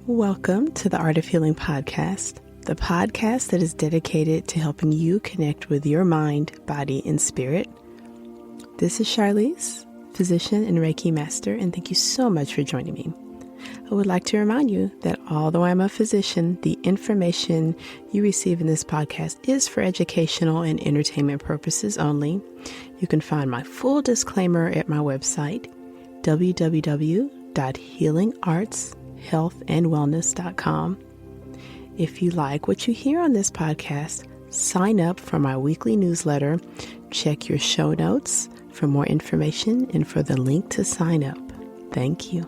Welcome to the Art of Healing podcast, the podcast that is dedicated to helping you connect with your mind, body, and spirit. This is Charlize, physician and Reiki master, and thank you so much for joining me. I would like to remind you that although I'm a physician, the information you receive in this podcast is for educational and entertainment purposes only. You can find my full disclaimer at my website, www.healingartshealthandwellness.com. If you like what you hear on this podcast, sign up for my weekly newsletter. Check your show notes for more information and for the link to sign up. Thank you.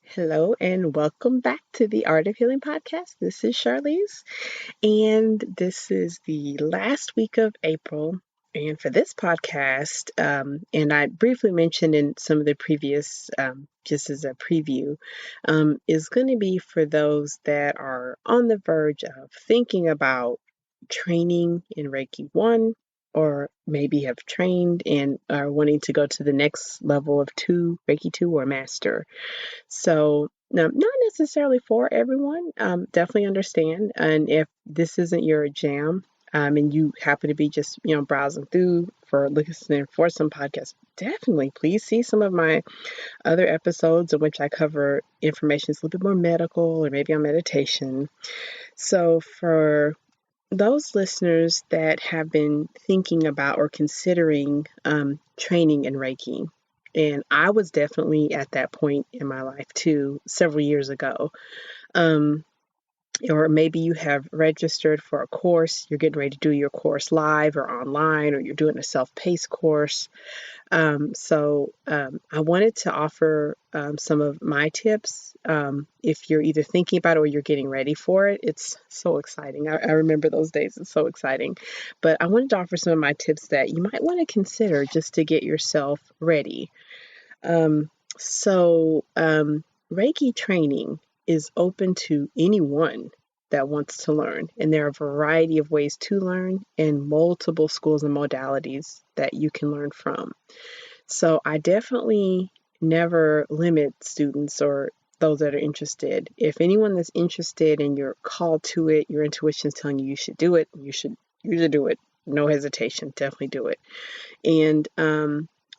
Hello and welcome back to the Art of Healing podcast. This is Charlize, and this is the last week of April. And for this podcast, and I briefly mentioned in some of the previous, just as a preview, is going to be for those that are on the verge of thinking about training in Reiki 1, or maybe have trained and are wanting to go to the next level of 2, Reiki 2 or Master. So, not necessarily for everyone, definitely understand. And if this isn't your jam, and you happen to be just, browsing through for listening for some podcasts, definitely please see some of my other episodes in which I cover information that's a little bit more medical or maybe on meditation. So for those listeners that have been thinking about or considering training in Reiki, and I was definitely at that point in my life too, several years ago. Or maybe you have registered for a course, you're getting ready to do your course live or online, or you're doing a self-paced course. So I wanted to offer some of my tips. If you're either thinking about it or you're getting ready for it, it's so exciting. I remember those days. It's so exciting. But I wanted to offer some of my tips that you might want to consider just to get yourself ready. Reiki training is open to anyone that wants to learn. And there are a variety of ways to learn and multiple schools and modalities that you can learn from. So I definitely never limit students or those that are interested. If anyone that's interested and you're called to it, your intuition is telling you should do it, you should do it. No hesitation, definitely do it. And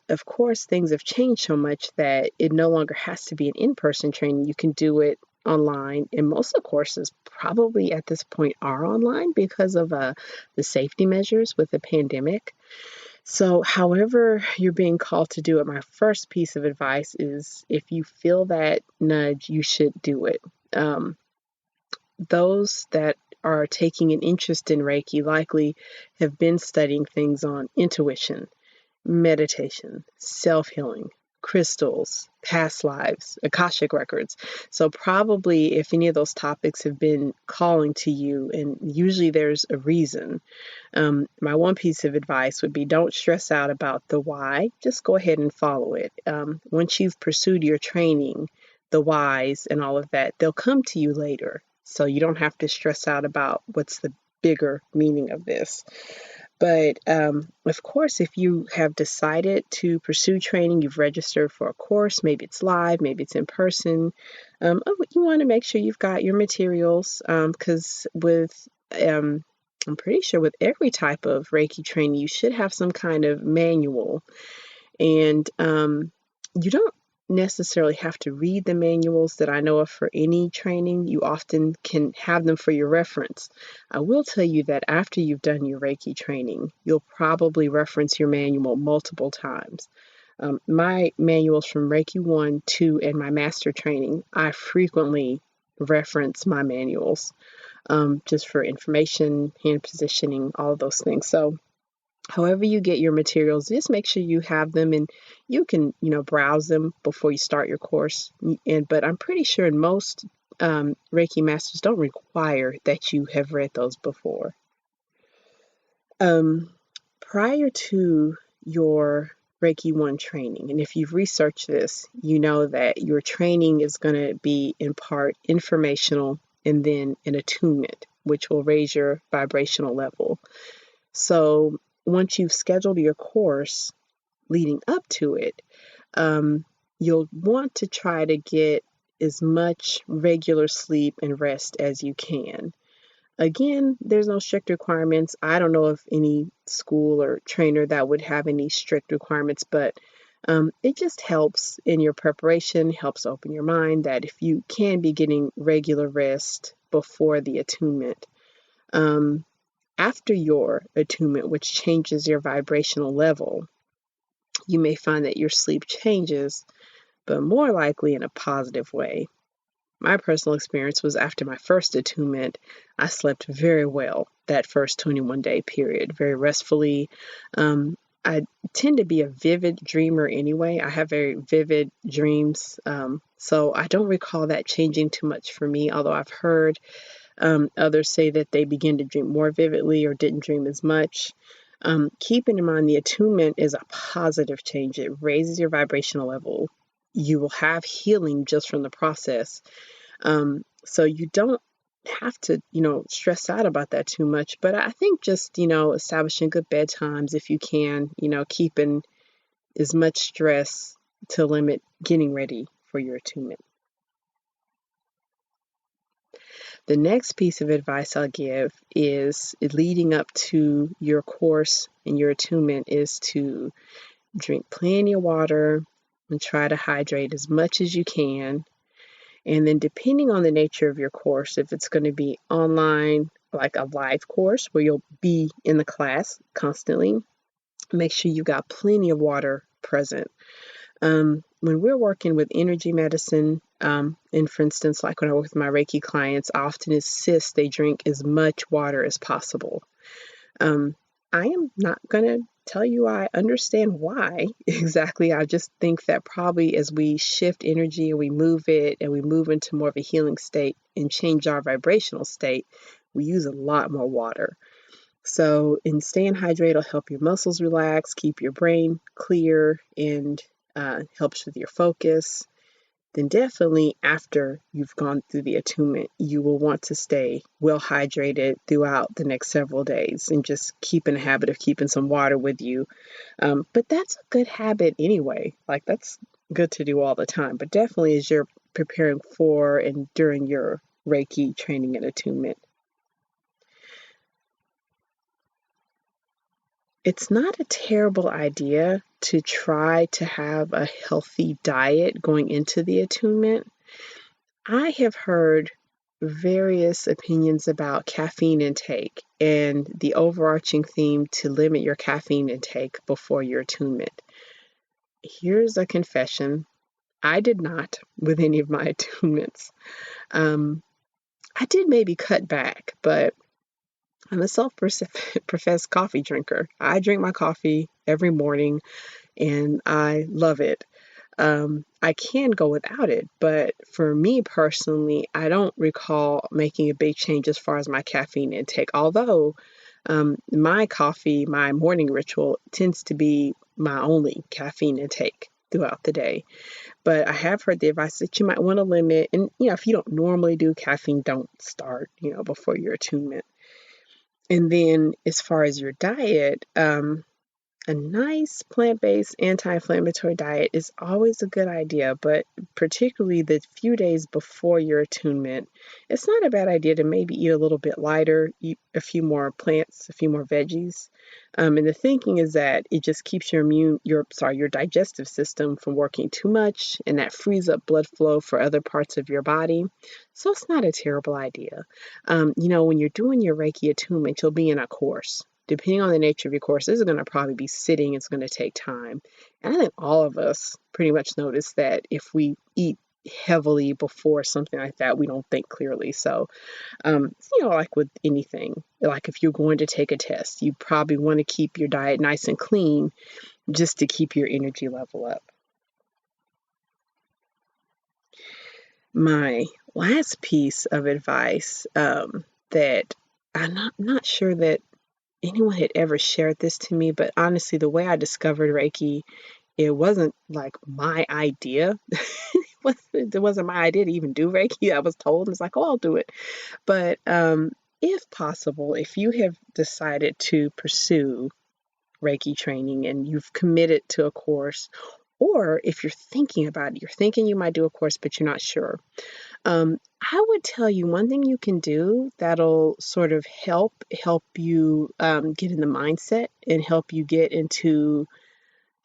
of course, things have changed so much that it no longer has to be an in-person training. You can do it online, and most of the courses probably at this point are online because of the safety measures with the pandemic. So however you're being called to do it, my first piece of advice is if you feel that nudge, you should do it. Those that are taking an interest in Reiki likely have been studying things on intuition, meditation, self-healing, crystals, past lives, Akashic records. So probably if any of those topics have been calling to you, and usually there's a reason, my one piece of advice would be don't stress out about the why. Just go ahead and follow it. Once you've pursued your training, the whys and all of that, they'll come to you later. So you don't have to stress out about what's the bigger meaning of this. But of course, if you have decided to pursue training, you've registered for a course, maybe it's live, maybe it's in person, you want to make sure you've got your materials, because I'm pretty sure with every type of Reiki training, you should have some kind of manual. And you don't necessarily have to read the manuals that I know of for any training. You often can have them for your reference. I will tell you that after you've done your Reiki training, you'll probably reference your manual multiple times. My manuals from Reiki 1, 2, and my master training, I frequently reference my manuals just for information, hand positioning, all of those things. So however you get your materials, just make sure you have them, and you can, browse them before you start your course. But I'm pretty sure in most Reiki masters don't require that you have read those before. Prior to your Reiki 1 training, and if you've researched this, you know that your training is going to be in part informational and then an attunement which will raise your vibrational level. So once you've scheduled your course leading up to it, you'll want to try to get as much regular sleep and rest as you can. Again, there's no strict requirements. I don't know of any school or trainer that would have any strict requirements, but it just helps in your preparation, helps open your mind that if you can be getting regular rest before the attunement, after your attunement, which changes your vibrational level, you may find that your sleep changes, but more likely in a positive way. My personal experience was after my first attunement, I slept very well that first 21-day period, very restfully. I tend to be a vivid dreamer anyway. I have very vivid dreams. So I don't recall that changing too much for me, although I've heard others say that they begin to dream more vividly or didn't dream as much. Keeping in mind the attunement is a positive change. It raises your vibrational level. You will have healing just from the process. So you don't have to, stress out about that too much. But I think just, establishing good bedtimes if you can, keeping as much stress to limit getting ready for your attunement. The next piece of advice I'll give is leading up to your course and your attunement is to drink plenty of water and try to hydrate as much as you can. And then depending on the nature of your course, if it's going to be online, like a live course where you'll be in the class constantly, make sure you've got plenty of water present. When we're working with energy medicine, and for instance, like when I work with my Reiki clients, I often insist they drink as much water as possible. I am not going to tell you I understand why exactly. I just think that probably as we shift energy and we move it and we move into more of a healing state and change our vibrational state, we use a lot more water. So in staying hydrated will help your muscles relax, keep your brain clear, and helps with your focus. Then definitely after you've gone through the attunement, you will want to stay well hydrated throughout the next several days and just keep in the habit of keeping some water with you. But that's a good habit anyway. Like that's good to do all the time. But definitely as you're preparing for and during your Reiki training and attunement. It's not a terrible idea to try to have a healthy diet going into the attunement. I have heard various opinions about caffeine intake and the overarching theme to limit your caffeine intake before your attunement. Here's a confession. I did not with any of my attunements. I did maybe cut back, but I'm a self-professed coffee drinker. I drink my coffee every morning and I love it. I can go without it, but for me personally, I don't recall making a big change as far as my caffeine intake. Although my coffee, my morning ritual tends to be my only caffeine intake throughout the day. But I have heard the advice that you might want to limit, and if you don't normally do caffeine, don't start, before your attunement. And then as far as your diet, a nice plant-based anti-inflammatory diet is always a good idea, but particularly the few days before your attunement, it's not a bad idea to maybe eat a little bit lighter, eat a few more plants, a few more veggies. And the thinking is that it just keeps your digestive system from working too much, and that frees up blood flow for other parts of your body. So it's not a terrible idea. When you're doing your Reiki attunement, you'll be in a course. Depending on the nature of your course, this is going to probably be sitting. It's going to take time. And I think all of us pretty much notice that if we eat heavily before something like that, we don't think clearly. So, like with anything, like if you're going to take a test, you probably want to keep your diet nice and clean just to keep your energy level up. My last piece of advice that I'm not sure that anyone had ever shared this to me, but honestly, the way I discovered Reiki, it wasn't like my idea. It wasn't my idea to even do Reiki. I was told, and it's like, oh, I'll do it. But if possible, if you have decided to pursue Reiki training and you've committed to a course, or if you're thinking about it, you're thinking you might do a course, but you're not sure. I would tell you one thing you can do that'll sort of help you get in the mindset and help you get into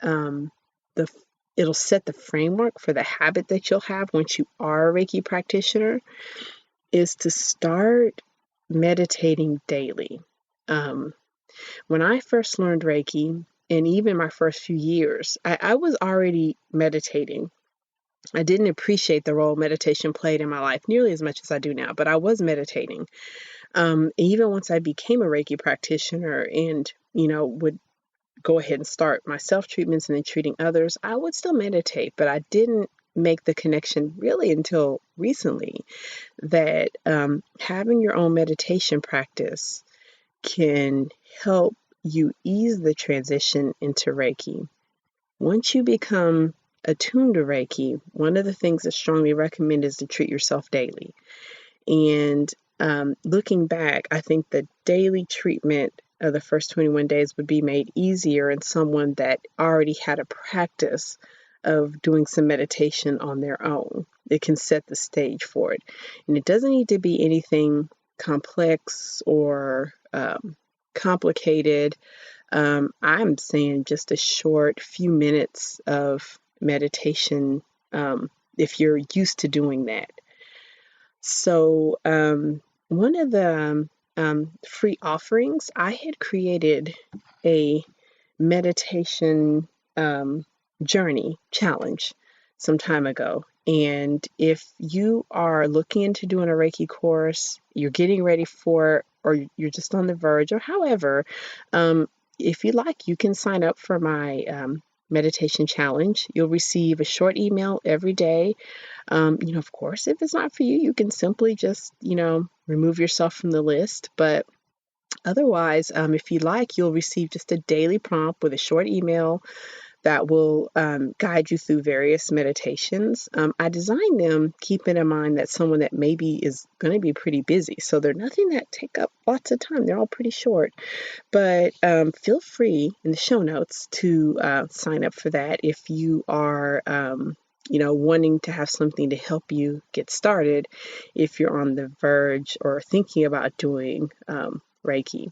um, the. It'll set the framework for the habit that you'll have once you are a Reiki practitioner, is to start meditating daily. Um, when I first learned Reiki, and even my first few years, I was already meditating. I didn't appreciate the role meditation played in my life nearly as much as I do now, but I was meditating. Even once I became a Reiki practitioner and, would go ahead and start my self treatments and then treating others, I would still meditate, but I didn't make the connection really until recently that having your own meditation practice can help you ease the transition into Reiki. Once you become attuned to Reiki, one of the things that's strongly recommended is to treat yourself daily. And looking back, I think the daily treatment of the first 21 days would be made easier in someone that already had a practice of doing some meditation on their own. It can set the stage for it. And it doesn't need to be anything complex or complicated. I'm saying just a short few minutes of meditation if you're used to doing that. So one of the free offerings, I had created a meditation journey challenge some time ago. And if you are looking into doing a Reiki course, you're getting ready for, or you're just on the verge, or however, if you like, you can sign up for my meditation challenge. You'll receive a short email every day. Of course, if it's not for you, you can simply just, remove yourself from the list. But otherwise, if you like, you'll receive just a daily prompt with a short email that will guide you through various meditations. I designed them keeping in mind that someone that maybe is going to be pretty busy. So they're nothing that take up lots of time. They're all pretty short. But feel free in the show notes to sign up for that if you are wanting to have something to help you get started if you're on the verge or thinking about doing Reiki.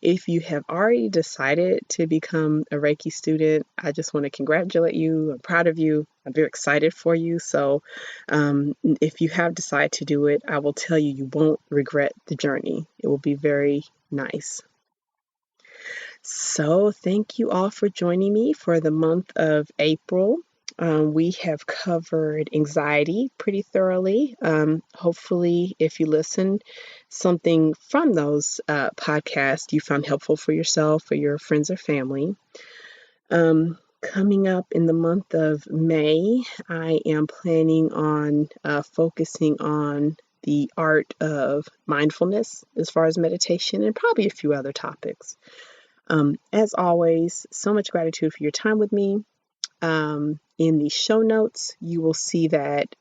If you have already decided to become a Reiki student, I just want to congratulate you. I'm proud of you. I'm very excited for you. So if you have decided to do it, I will tell you, you won't regret the journey. It will be very nice. So thank you all for joining me for the month of April. We have covered anxiety pretty thoroughly. Hopefully, if you listen, something from those podcasts you found helpful for yourself, for your friends or family. Coming up in the month of May, I am planning on focusing on the art of mindfulness as far as meditation and probably a few other topics. As always, so much gratitude for your time with me. In the show notes, you will see that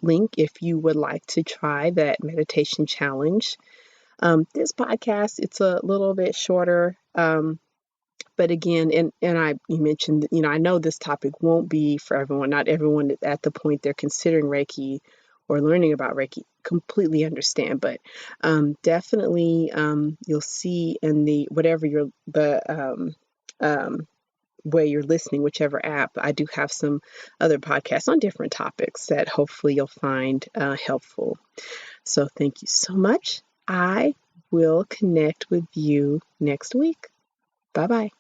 link if you would like to try that meditation challenge. This podcast, it's a little bit shorter, but again, you mentioned, I know this topic won't be for everyone. Not everyone at the point they're considering Reiki or learning about Reiki completely understand, but definitely you'll see in the way you're listening, whichever app, I do have some other podcasts on different topics that hopefully you'll find helpful. So thank you so much. I will connect with you next week. Bye-bye.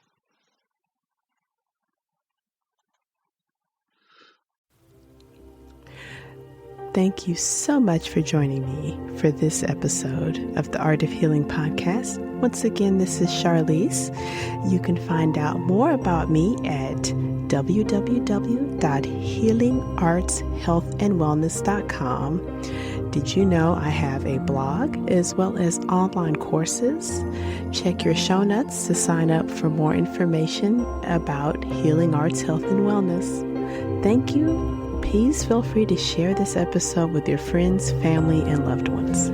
Thank you so much for joining me for this episode of the Art of Healing podcast. Once again, this is Charlize. You can find out more about me at www.healingartshealthandwellness.com. Did you know I have a blog as well as online courses? Check your show notes to sign up for more information about healing arts, health, and wellness. Thank you. Please feel free to share this episode with your friends, family, and loved ones.